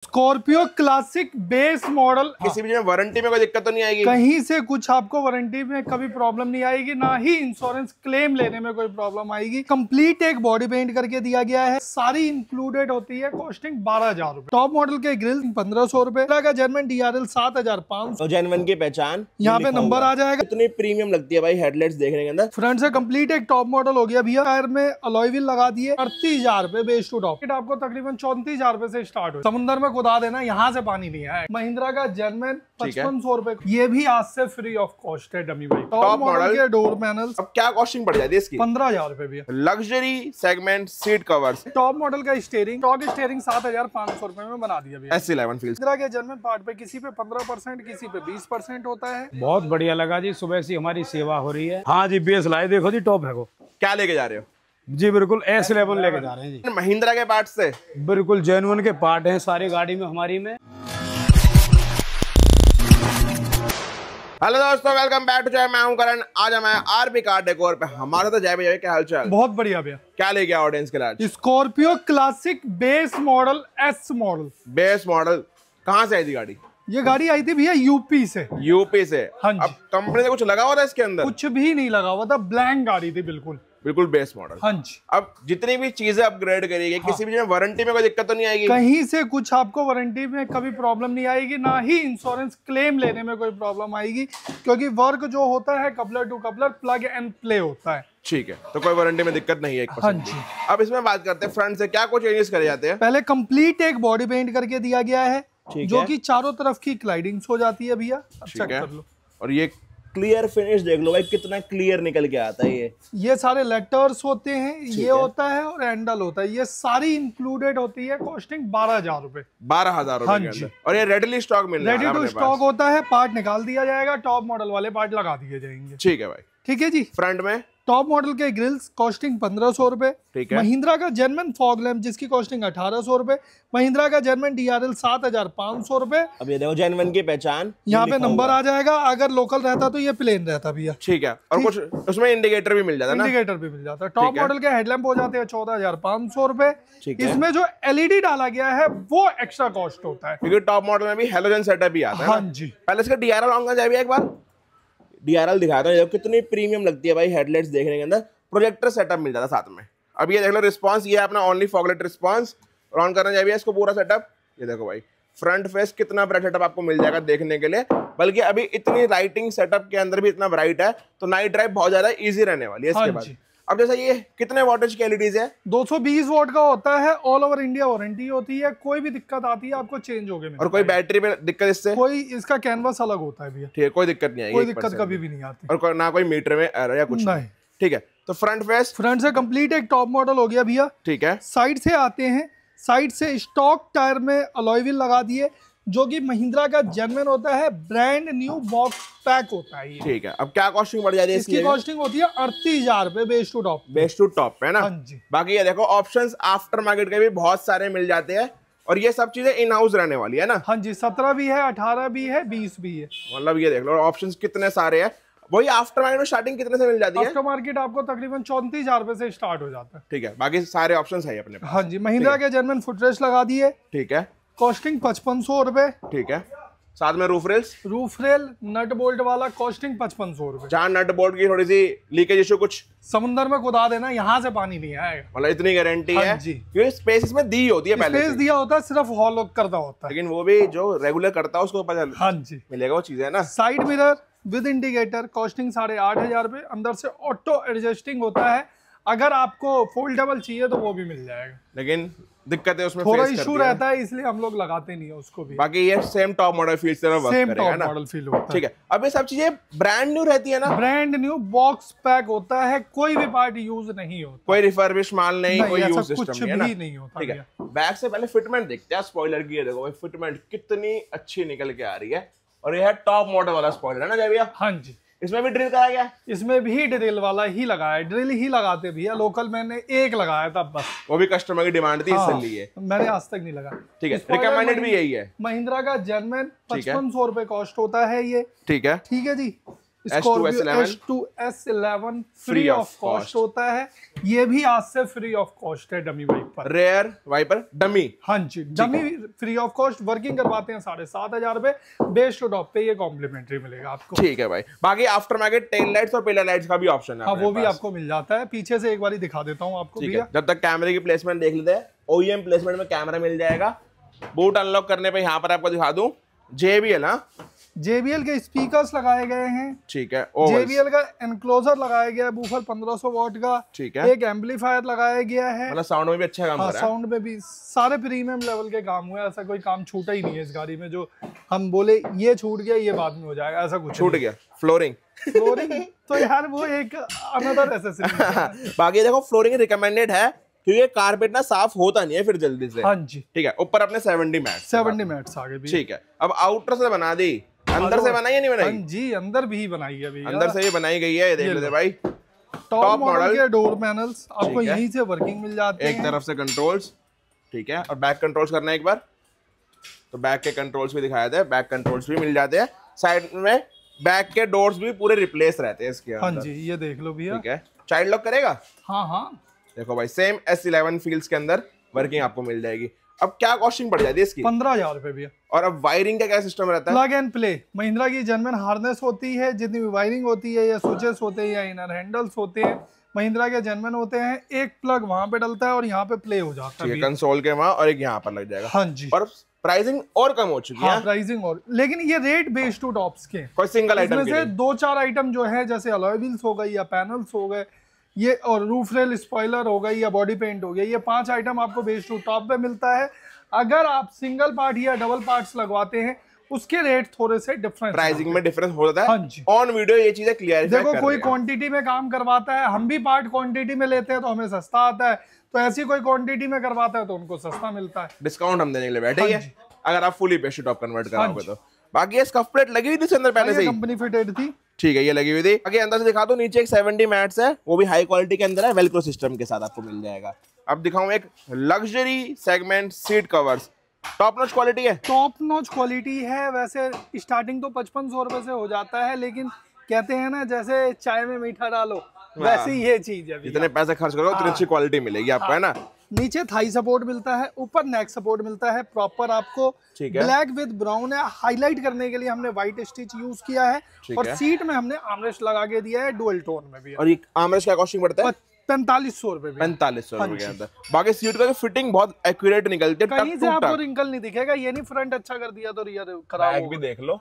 Scorpio classic base model. किसी भी warranty में कोई दिक्कत तो नहीं आएगी? कहीं से कुछ आपको वारंटी में कभी प्रॉब्लम नहीं आएगी, ना ही इंश्योरेंस क्लेम लेने में कोई प्रॉब्लम आएगी। कंप्लीट एक बॉडी पेंट करके दिया गया है, सारी इंक्लूडेड होती है। कॉस्टिंग 12,000 रुपए। टॉप मॉडल के ग्रिल 1500 रुपए का। German DRL 7,500। जेन्युइन की पहचान यहाँ पे नंबर आ जाएगा। कितनी प्रीमियम लगती है भाई हेडलाइट्स देखने के अंदर। फ्रंट से कंप्लीट एक टॉप मॉडल हो गया भैया। टायर में अलॉय व्हील लगा दिए। 38,000 रुपए बेस टू टॉप। आपको तकरीबन 34,000 रुपए से स्टार्ट हो। समुद्र में खुदा देना, यहाँ से पानी नहीं है। महिंद्रा का जर्मन 5500 रुपए। ये भी आज से फ्री ऑफ कॉस्ट है डमी भाई। टॉप मॉडल के डोर पैनल्स। अब क्या कॉस्टिंग पड़ जाती है इसकी? 15,000 रुपए भी। Luxury segment seat covers. Top model का स्टीयरिंग, टॉप स्टीयरिंग 7,500 रुपए में बना दिया भैया। S11 feels. महिंद्रा के जर्मन पार्ट पे किसी पे 15%, किसी पे 20% होता है। बहुत बढ़िया लगा जी, सुबह से हमारी सेवा हो रही है। हाँ जी, बेस लाए, देखो जी टॉप है वो। क्या लेके जा रहे हो? जी बिल्कुल S11 लेके जा रहे हैं जी। महिंद्रा के पार्ट से बिल्कुल जेन्युइन के पार्ट हैं सारी गाड़ी में हमारी में। हेलो दोस्तों, वेलकम बैक टू जय। मैं हूं करण। आज मैं RP कार डेकोर पे। हमारा तो जय भैया, क्या हाल चाल? बहुत बढ़िया भैया। क्या लेके आया ऑडियंस के लिए? Scorpio classic base model S model. Base model कहाँ से आई थी गाड़ी? ये गाड़ी आई थी भैया यूपी से। यूपी से? हाँ जी। अब कंपनी से कुछ लगा हुआ था इसके अंदर? कुछ भी नहीं लगा हुआ था, ब्लैंक गाड़ी थी बिल्कुल। बिल्कुल बेस मॉडल। हाँ जी। अब जितनी भी चीजें अपग्रेड करी गई, किसी भी वारंटी में कोई दिक्कत तो नहीं आएगी? कहीं से कुछ आपको वारंटी में कभी प्रॉब्लम नहीं आएगी, ना ही इंश्योरेंस क्लेम लेने में कोई प्रॉब्लम आएगी, क्योंकि वर्क जो होता है coupler to coupler plug and play होता है। ठीक है, तो कोई वारंटी में दिक्कत नहीं है। हाँ जी। अब इसमें बात करते हैं फ्रंट से क्या कुछ चेंजेस करे जाते हैं। पहले कंप्लीट एक बॉडी पेंट करके दिया गया है, जो है। कि चारों तरफ की क्लाइडिंग्स हो जाती है भैया। चेक कर लो। और ये क्लियर फिनिश देख लो भाई, कितना क्लियर निकल के आता है। ये सारे लेटर्स होते हैं, ये होता है और हैंडल होता है, ये सारी इंक्लूडेड होती है। कॉस्टिंग 12,000 रुपए। 12,000 रुपए के अंदर। और ये रेडीली स्टॉक मिल रहा है? रेडी टू स्टॉक होता है। पार्ट निकाल दिया जाएगा, टॉप मॉडल वाले पार्ट लगा दिए जाएंगे। ठीक है भाई। ठीक है जी। फ्रंट में टॉप मॉडल के ग्रिल्स कॉस्टिंग 1500 रुपए। ठीक है। महिंद्रा का जर्मन फॉग लैम्प जिसकी कॉस्टिंग 1800 रुपए। महिंद्रा का जर्मन DRL 7,500 रुपए। अब ये देखो जेन्युइन की पहचान, यहाँ पे नंबर आ जाएगा। अगर लोकल रहता तो ये प्लेन रहता भैया। ठीक है। और कुछ उसमें इंडिकेटर भी मिल जाता है ना? इंडिकेटर भी मिल जाता है। टॉप मॉडल के हेडलैम्प हो जाते हैं 14,500 रुपए। इसमें जो LED डाला गया है वो एक्स्ट्रा कॉस्ट होता है, क्योंकि टॉप मॉडल में भी हेलोजन सेटअप भी आता है। हाँ जी। पहले इसका DRL ऑन कर जाए एक बार। DRL दिखाता हूँ, कितनी प्रीमियम लगती है भाई हेडलाइट्स देखने के अंदर। प्रोजेक्टर सेटअप मिल जाता है साथ में। अब ये देख लो रिस्पांस, ये अपना ओनली फॉगलाइट रिस्पांस। और ऑन करना चाहिए इसको पूरा सेटअप। ये देखो भाई, फ्रंट फेस कितना ब्राइट सेटअप आपको मिल जाएगा देखने के लिए। बल्कि अभी इतनी लाइटिंग सेटअप के अंदर भी इतना ब्राइट है, तो नाइट ड्राइव बहुत ज्यादा इजी रहने वाली है इसके बाद। अब जैसा ये कितने वॉटेज की LEDs है? 220 वॉट का होता है। ऑल ओवर इंडिया वारंटी होती है। कोई भी दिक्कत आती है आपको चेंज हो गए। और कोई बैटरी में दिक्कत इससे? कोई इसका कैनवास अलग होता है भैया। ठीक है, कोई दिक्कत नहीं आएगी। कोई दिक्कत कभी भी नहीं आती। और ना कोई मीटर में एरर या कुछ नहीं। ठीक है। तो फ्रंट फेस, फ्रंट से कंप्लीट एक टॉप मॉडल हो गया भैया। ठीक है। साइड से आते हैं, साइड से स्टॉक टायर में अलॉय व्हील लगा दिए, जो कि महिंद्रा का जर्मन होता है। ब्रांड न्यू बॉक्स पैक होता है ये। ठीक है। अब क्या कॉस्टिंग बढ़ जाती है इसकी? कॉस्टिंग होती है 38,000 रुपए base to top. Base to top है ना? हाँ जी। बाकी ये देखो ऑप्शंस आफ्टर मार्केट के भी बहुत सारे मिल जाते हैं। और ये सब चीजें इन हाउस रहने वाली है ना? हाँ जी। 17 भी है, 18 भी है, 20 भी है। मतलब ये देख लो ऑप्शंस कितने सारे हैं। वही आफ्टर मार्केट में स्टार्टिंग कितने से मिल जाती है? आफ्टर मार्केट आपको तकरीबन 34,000 रुपए से स्टार्ट हो जाता है। ठीक है। बाकी सारे ऑप्शंस है अपने पास। हाँ जी। महिंद्रा के जर्मन फुटरेस्ट लगा दिए। ठीक है। कॉस्टिंग 5500 रुपए। ठीक है। साथ में roof rails, roof rail nut bolt वाला कॉस्टिंग 5500 रुपए। जहाँ नट बोल्ट की थोड़ी सी लीकेज इशू कुछ समुद्र में खुदा देना, यहाँ से पानी नहीं आएगा। मतलब इतनी गारंटी हाँ है जी। क्योंकि स्पेस इसमें दी होती है पहले स्पेस से। दिया होता है, सिर्फ हॉल करता होता है। लेकिन वो भी जो रेगुलर करता है उसको पता हाँ जी मिलेगा वो चीजें ना। Side mirror with indicator costing 8,500 रुपए। अंदर से ऑटो एडजस्टिंग होता है। अगर आपको फोल्डेबल चाहिए तो वो भी मिल जाएगा, लेकिन दिक्कत है उसमें थोड़ा फेस इशू करती है। रहता है, इसलिए हम लोग लगाते नहीं है उसको भी। बाकी ये सेम टॉप मॉडल फील से वर्क सेम करेगा टॉप ना? मॉडल फील होता है। ठीक है। अब ये सब चीजें ब्रांड न्यू रहती है ना? ब्रांड न्यू बॉक्स पैक होता है, कोई भी पार्ट यूज नहीं होता। कोई रिफर्बिश माल नहीं, कोई यूज ऐसा कुछ सिस्टम नहीं है ना? भी नहीं होता। ठीक है। बैक से पहले फिटमेंट देखते हैं स्पॉइलर की। ये देखो भाई, फिटमेंट कितनी अच्छी निकल के आ रही है। और ये है टॉप मॉडल वाला स्पॉइलर है ना जय भैया? हाँ जी। इसमें भी ड्रिल करा गया? इसमें भी ड्रिल वाला ही लगाया है। ड्रिल ही लगाते भैया, लोकल मैंने एक लगाया था बस। वो भी कस्टमर की डिमांड थी हाँ, इसलिए। मैंने आज तक नहीं लगा। ठीक है। रिकमेंडेड भी यही है। महिंद्रा का जर्मन 5500 रुपए कॉस्ट होता है ये। ठीक है। ठीक है जी। Scorpio S2S11 free of cost होता है। ये भी आज से फ्री ऑफ कॉस्ट है dummy wiper, rear wiper dummy. हाँ जी, dummy free of cost, working करवाते हैं 7,500 रुपए, बेस टू टॉप पे ये कॉम्प्लीमेंट्री मिलेगा आपको। ठीक है भाई, बाकी आफ्टर मार्केट टेल लाइट्स और पिलर लाइट्स का भी ऑप्शन है। हाँ, वो भी आपको मिल जाता है। पीछे से एक बार दिखा देता हूँ आपको भैया, जब तक कैमरे की प्लेसमेंट देख लेते हैं। OEM प्लेसमेंट में कैमरा मिल जाएगा। बूट अनलॉक करने पे यहाँ पर आपको दिखा दूं, JBL, हाँ JBL के स्पीकर्स लगाए गए हैं। ठीक है, JBL का एनक्लोजर लगाया गया है, बूफर 1500 वॉट का। ठीक है, एक एम्पलीफायर लगाया गया है, मतलब साउंड में भी अच्छा काम कर रहा है। साउंड में भी सारे प्रीमियम लेवल के काम हुए, ऐसा कोई काम छूटा ही नहीं है इस गाड़ी में जो हम बोले ये छूट गया ये बाद में हो जाएगा, ऐसा कुछ छूट गया। फ्लोरिंग तो यार वो एक अनदर एसेसरी। बाकी देखो फ्लोरिंग रिकमेंडेड है क्योंकि कारपेट ना साफ होता नहीं है फिर जल्दी से। हाँ जी, ठीक है, ऊपर अपने 70 मैट्स आगे भी। ठीक है, अब आउटर से बना दी, अंदर से बनाई या नहीं बनाई? हाँ जी, अंदर भी बनाई है भैया, अंदर से भी बनाई गई है, ये देख लेते भाई। टॉप मॉडल के डोर पैनल्स आपको यहीं से वर्किंग मिल जाते हैं। एक तरफ से कंट्रोल्स, ठीक है, और बैक कंट्रोल्स करना है एक बार तो बैक के कंट्रोल्स भी दिखाए थे, बैक कंट्रोल्स भी मिल जाते हैं। साइड में बैक के डोर्स भी पूरे रिप्लेस रहते हैं इसके अंदर। हाँ जी, ये देख लो भैया। ठीक है, चाइल्ड लॉक करेगा? हाँ हाँ, देखो भाई सेम S11 फील्ड्स के अंदर वर्किंग आपको मिल जाएगी। अब क्या कॉस्टिंग पड़ जाती है इसकी? 15,000 रुपए भैया। और अब वायरिंग का क्या सिस्टम रहता है? प्लग एंड प्ले, महिंद्रा की जेन्युइन हार्नेस होती है, जितनी भी वायरिंग होती है या स्विचेस होते हैं या इनर हैंडल्स होते हैं महिंद्रा के जेन्युइन होते हैं। एक प्लग वहां पे डलता है और यहाँ पे प्ले हो जाता है कंसोल के वहां, और एक यहाँ पर लग जाएगा। हाँ जी, और प्राइसिंग और कम हो चुकी है। प्राइसिंग और, लेकिन ये रेट बेस टू टॉप्स के, कोई सिंगल आइटम से 2-4 आइटम जो है जैसे अलॉय व्हील्स हो गई या पैनल्स हो गए ये, और रूफ रेल स्पॉइलर हो गई या बॉडी पेंट हो गया, ये 5 आइटम आपको बेस टू टॉप पे मिलता है। अगर आप सिंगल पार्ट या डबल पार्ट्स लगवाते हैं उसके रेट थोड़े से डिफरेंस, प्राइसिंग में डिफरेंस हो जाता है। हाँ जी, ऑन वीडियो ये चीजें क्लियर। देखो कोई क्वांटिटी में काम करवाता है, हम भी पार्ट क्वांटिटी में लेते हैं तो हमें सस्ता आता है, तो ऐसी कोई क्वांटिटी में करवाता है तो उनको सस्ता मिलता है। डिस्काउंट हम देने के लिए बैठे हैं अगर आप fully base to top convert कराओगे तो। बाकी ये स्कफ प्लेट लगी हुई थी अंदर पहले से ही, कंपनी फिटेड थी। ठीक है, ये लगी हुई थी। आगे अंदर से दिखा दो, नीचे एक 70 मैट्स है, वो भी हाई क्वालिटी के अंदर है, वेलक्रो सिस्टम के साथ आपको मिल जाएगा। अब दिखाऊं एक luxury segment seat covers, top notch quality है। टॉप नॉच क्वालिटी है, वैसे स्टार्टिंग तो 5500 रुपए से हो जाता है, लेकिन कहते हैं ना जैसे चाय में मीठा डालो वैसी ये चीज है, जितने पैसे खर्च करो उतनी अच्छी क्वालिटी मिलेगी आपको, है ना। नीचे थाई सपोर्ट मिलता है, ऊपर नेक सपोर्ट मिलता है प्रॉपर आपको। ब्लैक विद ब्राउन है, हाईलाइट करने के लिए हमने व्हाइट स्टिच यूज किया है, और सीट में हमने आर्मरेस्ट लगा के दिया है डुअल टोन में भी। और ये आर्मरेस्ट का कॉस्टिंग पड़ता है 4500 रुपए। 4500 रुपए के अंदर। बाकी सीट का फिटिंग बहुत एक्यूरेट निकलती है, कहीं से आपको रिंकल नहीं दिखेगा। ये नहीं फ्रंट अच्छा कर दिया तो रियर खराब बैक भी देख लो,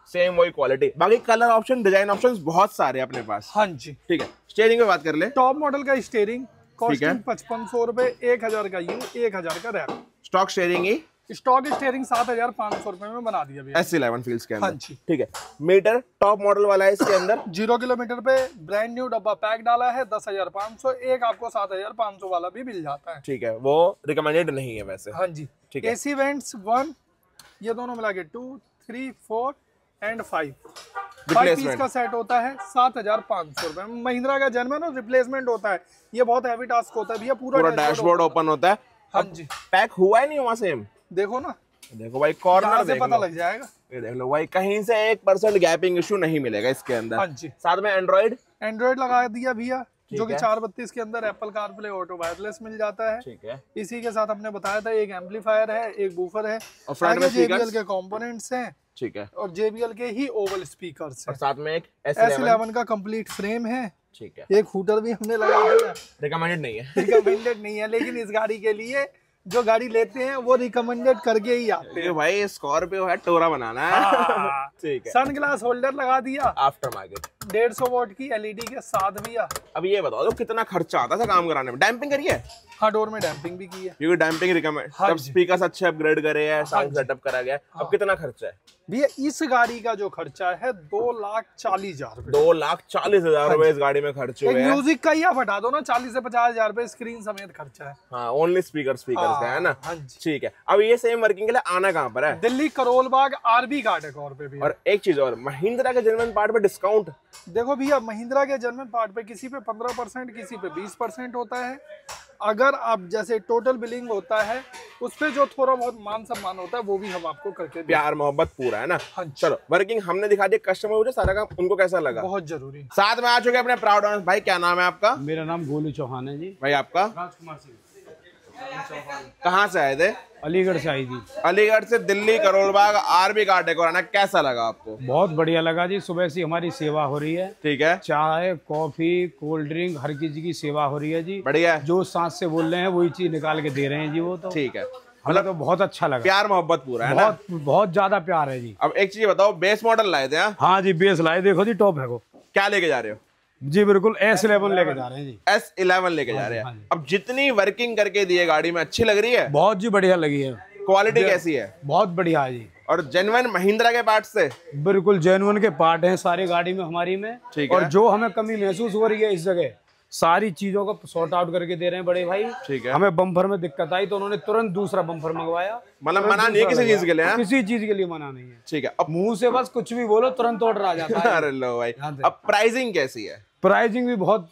सेम वही क्वालिटी। बाकी कलर ऑप्शन, डिजाइन ऑप्शंस बहुत सारे अपने पास। हाँ जी, ठीक है। स्टीयरिंग में बात कर ले, टॉप मॉडल का स्टीयरिंग कॉस्टिंग 5500 रुपए, 1000 का यू, 1000 का रैप। स्टॉक स्टीयरिंग ही, स्टॉक स्टीयरिंग 7500 रुपए में बना दिया भैया S11 फील्ड्स के अंदर। हाँ जी, ठीक है। मीटर टॉप मॉडल वाला है इसके अंदर, 0 किलोमीटर पे ब्रांड न्यू डब्बा पैक डाला है 10,500, एक आपको 7,500 वाला भी मिल जाता है। ठीक है, वो रिकमेंडेड नहीं है वैसे। हाँ जी, ठीक है। AC वेंट्स 1, ये दोनों मिला के 2, 3, 4 एंड 5 पीस का सेट होता है 7,500 रुपए। महिंद्रा का जेन्युइन और रिप्लेसमेंट होता है, ये बहुत हैवी टास्क होता है भैया। पूरा डैशबोर्ड ओपन होता है। हाँ जी, पैक हुआ ही नहीं हुआ सेम, देखो ना, देखो भाई कॉर्नर से पता लग जाएगा। ये देख लो भाई, कहीं से 1% गैपिंग इशू नहीं मिलेगा इसके अंदर। हाँ जी, साथ में एंड्रॉइड लगा दिया भैया, जो कि 432 के अंदर एप्पल कारप्ले ऑटो वायरलेस मिल जाता है। ठीक है। इसी के साथ हमने बताया था एक एम्पलीफायर है, एक बूफर है, और फ्रंट में JBL के कंपोनेंट्स हैं। ठीक है, और JBL के ही ओवल स्पीकर्स हैं, और साथ में एक S11 का कंप्लीट फ्रेम है। ठीक है, एक हूटर भी हमने लगा दिया, रिकमेंडेड नहीं है, रिकमेंडेड नहीं है, लेकिन इस गाड़ी के लिए जो गाड़ी लेते हैं वो रिकमेंडेड करके ही आते हैं भाई। स्कॉर्पियो है, टोरा बनाना है। ठीक है। सन ग्लास होल्डर लगा दिया आफ्टर मार्केट 150 वॉट की LED के साथ भैया। अब ये बताओ तो कितना खर्चा आता था काम कराने में? डैम्पिंग करिए? हाँ, डोर में डैम्पिंग भी की है, क्योंकि डैम्पिंग रिकमेंड, जब स्पीकर्स अच्छे अपग्रेड करे हैं, साउंड सेटअप करा गया। अब कितना खर्चा है भैया? इस गाड़ी का जो खर्चा है 2,40,000 रुपए। 2,40,000 रुपए इस गाड़ी में खर्च हुए हैं। म्यूजिक का ही आप हटा दो ना, 40 से 50,000 रुपए स्क्रीन समेत खर्चा है। हाँ, ओनली स्पीकर्स का है ना। हाँ जी, ठीक है। अब ये सेम वर्किंग के लिए आना कहाँ पर है? दिल्ली करोल बाग RB घाटकोर पे भी। और एक चीज और, महिंद्रा के जेन्युइन पार्ट पे डिस्काउंट देखो भैया, महिंद्रा के जेन्युइन पार्ट पे किसी पे 15%, किसी पे 20% होता है। अगर आप जैसे टोटल बिलिंग होता है उस पे जो थोड़ा बहुत मान सम्मान होता है वो भी हम आपको करके देंगे। प्यार मोहब्बत पूरा है ना। हाँ जी। चलो वर्किंग हमने दिखा दिया, कस्टमर को जो सारा काम उनको कैसा लगा, बहुत जरूरी है। साथ में आ चुके अपने प्राउड ऑनर्स। भाई क्या नाम है आपका? मेरा नाम गोलू चौहान है जी। भाई आपका? राजकुमार सिंह। कहाँ से आए थे? अलीगढ़ से आई थी। अलीगढ़ से Delhi Karol Bagh RB guard decor आना कैसा लगा आपको? बहुत बढ़िया लगा जी, सुबह से हमारी सेवा हो रही है। ठीक है, चाय कॉफी कोल्ड ड्रिंक हर चीज की सेवा हो रही है जी। बढ़िया है। जो सांस से बोल रहे हैं वही चीज निकाल के दे रहे हैं जी। वो तो ठीक है, मतलब तो बहुत अच्छा लगा। प्यार मोहब्बत पूरा है ना। बहुत ज्यादा प्यार है जी। अब एक चीज बताओ, बेस मॉडल लाए थे? हाँ जी, बेस लाए, देखो जी टॉप है वो। क्या लेके जा रहे हो? जी बिल्कुल S11 लेके जा रहे हैं जी। S11 लेके जा रहे हाँ हैं। जी। अब जितनी वर्किंग करके दी है गाड़ी में, अच्छी लग रही है? बहुत जी बढ़िया लगी है। क्वालिटी कैसी है? बहुत बढ़िया है जी। और जेन्युइन महिंद्रा के पार्ट से? बिल्कुल जेन्युइन के पार्ट हैं सारी गाड़ी में हमारी में। ठीक है। और जो हमें कमी महसूस हो रही है इस जगह, सारी चीजों को सॉर्ट आउट करके दे रहे हैं बड़े भाई। ठीक है। हमें बम्पर में दिक्कत आई तो उन्होंने तुरंत दूसरा बम्पर मंगवाया। मतलब मना नहीं है किसी चीज के लिए? किसी चीज के लिए मना नहीं है। ठीक है। अब मुंह से बस कुछ भी बोलो तुरंत ऑर्डर आ जाता है। अरे लो भाई, अब प्राइसिंग कैसी है? प्राइसिंग भी बहुत,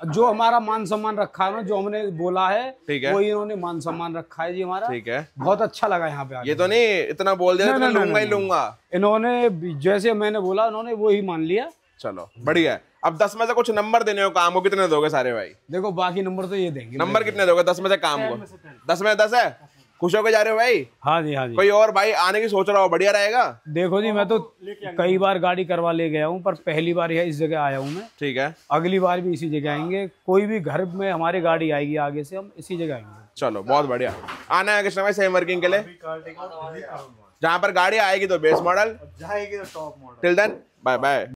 जो हमारा मान सम्मान रखा है ना, जो हमने बोला है ठीक है, वही इन्होंने मान सम्मान रखा है जी हमारा। ठीक है, बहुत अच्छा लगा यहाँ पे आके। ये तो नहीं इतना बोल दिया तो लूंगा ही लूंगा। इन्होंने जैसे मैंने बोला उन्होंने वही मान लिया। चलो बढ़िया है। अब 10 में से कुछ नंबर देने हो काम को, कितने दोगे सारे भाई? देखो बाकी नंबर तो ये देंगे। नंबर कितने दोगे 10 में से काम को? 10 में 10 है? खुश होकर जा रहे हो भाई? हाँ जी, हाँ जी। कोई और भाई आने की सोच रहा हो, बढ़िया रहेगा। देखो जी, मैं तो कई बार गाड़ी करवा ले गया हूँ, पर पहली बार यह इस जगह आया हूँ मैं। ठीक है, अगली बार भी इसी जगह आएंगे। कोई भी घर में हमारी गाड़ी आएगी आगे से, हम इसी जगह आएंगे। चलो बहुत बढ़िया। आना है कृष्णा भाई सेम वर्किंग के लिए? जहाँ पर गाड़ी आएगी तो बेस मॉडल, जाएगी तो top model. Till then bye bye.